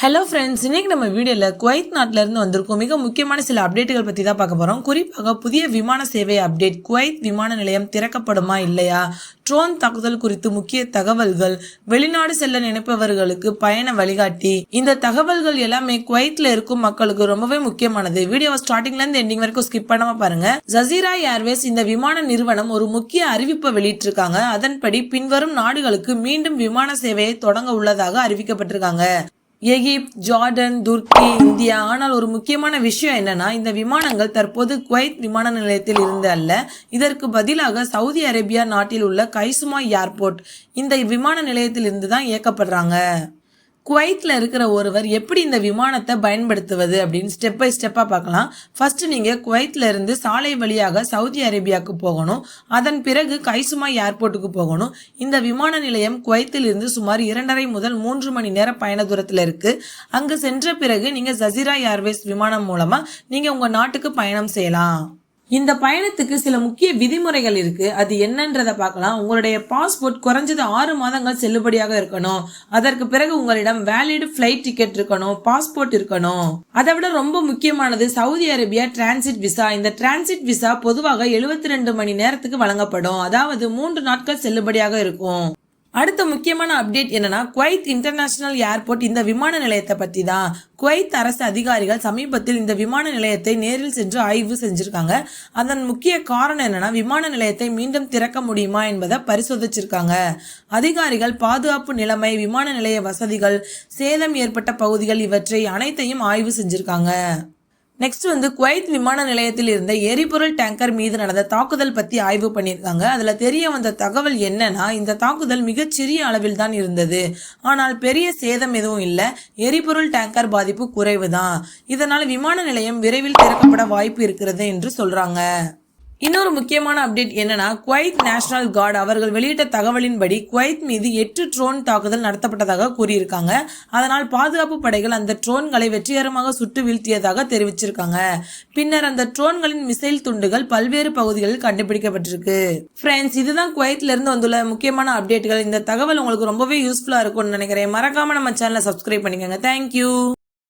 Hello friends, இன்னைக்கு நம்ம வீடியோவில் குவைத் நாட்டிலேருந்து வந்திருக்கோம். மிக முக்கியமான சில அப்டேட்டுகள் பற்றி தான் பார்க்க போகிறோம். குறிப்பாக புதிய விமான சேவை அப்டேட், குவைத் விமான நிலையம் திறக்கப்படுமா இல்லையா, ட்ரோன் தாக்குதல் குறித்து முக்கிய தகவல்கள், வெளிநாடு செல்ல நினைப்பவர்களுக்கு பயண வழிகாட்டி. இந்த தகவல்கள் எல்லாமே குவைத்தில் இருக்கும் மக்களுக்கு ரொம்பவே முக்கியமானது. வீடியோவை ஸ்டார்டிங்லேருந்து எண்டிங் வரைக்கும் ஸ்கிப் பண்ணாம பாருங்க. ஜசீரா ஏர்வேஸ் இந்த விமான நிறுவனம் ஒரு முக்கிய அறிவிப்பை வெளியிட்டிருக்காங்க. அதன்படி பின்வரும் நாடுகளுக்கு மீண்டும் விமான சேவையை தொடங்க உள்ளதாக அறிவிக்கப்பட்டிருக்காங்க. Egypt, Jordan, Turkey, India. ஆனால் ஒரு முக்கியமான விஷயம் என்னன்னா, இந்த விமானங்கள் தற்போது குவைத் விமான நிலையத்தில் இருந்து அல்ல, இதற்கு பதிலாக சவுதி அரேபியா நாட்டில் உள்ள கைசுமா ஏர்போர்ட் இந்த விமான நிலையத்தில் இருந்து தான் இயக்கப்படுறாங்க. குவைத்தில் இருக்கிற ஒருவர் எப்படி இந்த விமானத்தை பயன்படுத்துவது அப்படின்னு ஸ்டெப் பை ஸ்டெப்பாக பார்க்கலாம். ஃபர்ஸ்ட் நீங்கள் குவைத்தில் இருந்து சாலை வழியாக சவுதி அரேபியாவுக்கு போகணும். அதன் பிறகு கைசுமா ஏர்போர்ட்டுக்கு போகணும். இந்த விமான நிலையம் குவைத்தில் இருந்து சுமார் 2.5 முதல் 3 மணி நேர பயண தூரத்தில் இருக்கு. அங்கு சென்ற பிறகு நீங்கள் ஜசீரா ஏர்வேஸ் விமானம் மூலமாக நீங்கள் உங்கள் நாட்டுக்கு பயணம் செய்யலாம். இந்த பயணத்துக்கு சில முக்கிய விதிமுறைகள் இருக்கு. அது என்னன்றதை பார்க்கலாம். உங்களுடைய பாஸ்போர்ட் குறைஞ்சது 6 மாதங்கள் செல்லுபடியாக இருக்கணும். அதற்கு பிறகு உங்களிடம் வேலிட் ஃபிளைட் டிக்கெட் இருக்கணும், பாஸ்போர்ட் இருக்கணும். அதை விட ரொம்ப முக்கியமானது சவுதி அரேபியா டிரான்சிட் விசா. இந்த டிரான்சிட் விசா பொதுவாக 72 மணி நேரத்துக்கு வழங்கப்படும். அதாவது 3 நாட்கள் செல்லுபடியாக இருக்கும். அடுத்த முக்கியமான அப்டேட் என்னன்னா, குவைத் இன்டர்நேஷனல் ஏர்போர்ட் இந்த விமான நிலையத்தை பத்தி தான். குவைத் அரசு அதிகாரிகள் சமீபத்தில் இந்த விமான நிலையத்தை நேரில் சென்று ஆய்வு செஞ்சிருக்காங்க. அதன் முக்கிய காரணம் என்னன்னா, விமான நிலையத்தை மீண்டும் திறக்க முடியுமா என்பதை பரிசோதிச்சிருக்காங்க. அதிகாரிகள் பாதுகாப்பு நிலைமை, விமான நிலைய வசதிகள், சேதம் ஏற்பட்ட பகுதிகள் இவற்றை அனைத்தையும் ஆய்வு செஞ்சிருக்காங்க. நெக்ஸ்ட் குவைத் விமான நிலையத்தில் இருந்த எரிபொருள் டேங்கர் மீது நடந்த தாக்குதல் பத்தி ஆய்வு பண்ணியிருக்காங்க. அதுல தெரிய வந்த தகவல் என்னன்னா, இந்த தாக்குதல் மிகச்சிறிய அளவில் தான் இருந்தது. ஆனால் பெரிய சேதம் எதுவும் இல்லை. எரிபொருள் டேங்கர் பாதிப்பு குறைவு தான். இதனால் விமான நிலையம் விரைவில் திறக்கப்பட வாய்ப்பு இருக்கிறது என்று சொல்றாங்க. இன்னொரு முக்கியமான அப்டேட் என்னன்னா, குவைத் நேஷனல் கார்டு அவர்கள் வெளியிட்ட தகவலின்படி குவைத் மீது 8 ட்ரோன் தாக்குதல் நடத்தப்பட்டதாக கூறியிருக்காங்க. அதனால் பாதுகாப்பு படைகள் அந்த ட்ரோன்களை வெற்றிகரமாக சுட்டு வீழ்த்தியதாக தெரிவிச்சிருக்காங்க. பின்னர் அந்த ட்ரோன்களின் மிசைல் துண்டுகள் பல்வேறு பகுதிகளில் கண்டுபிடிக்கப்பட்டிருக்கு. ஃப்ரெண்ட்ஸ், இதுதான் குவைத்ல இருந்து வந்துள்ள முக்கியமான அப்டேட்டுகள். இந்த தகவல் உங்களுக்கு ரொம்பவே யூஸ்ஃபுல்லா இருக்கும்னு நினைக்கிறேன். மறக்காம நம்ம சேனலை சப்ஸ்கிரைப் பண்ணிக்கோங்க. தேங்க்யூ.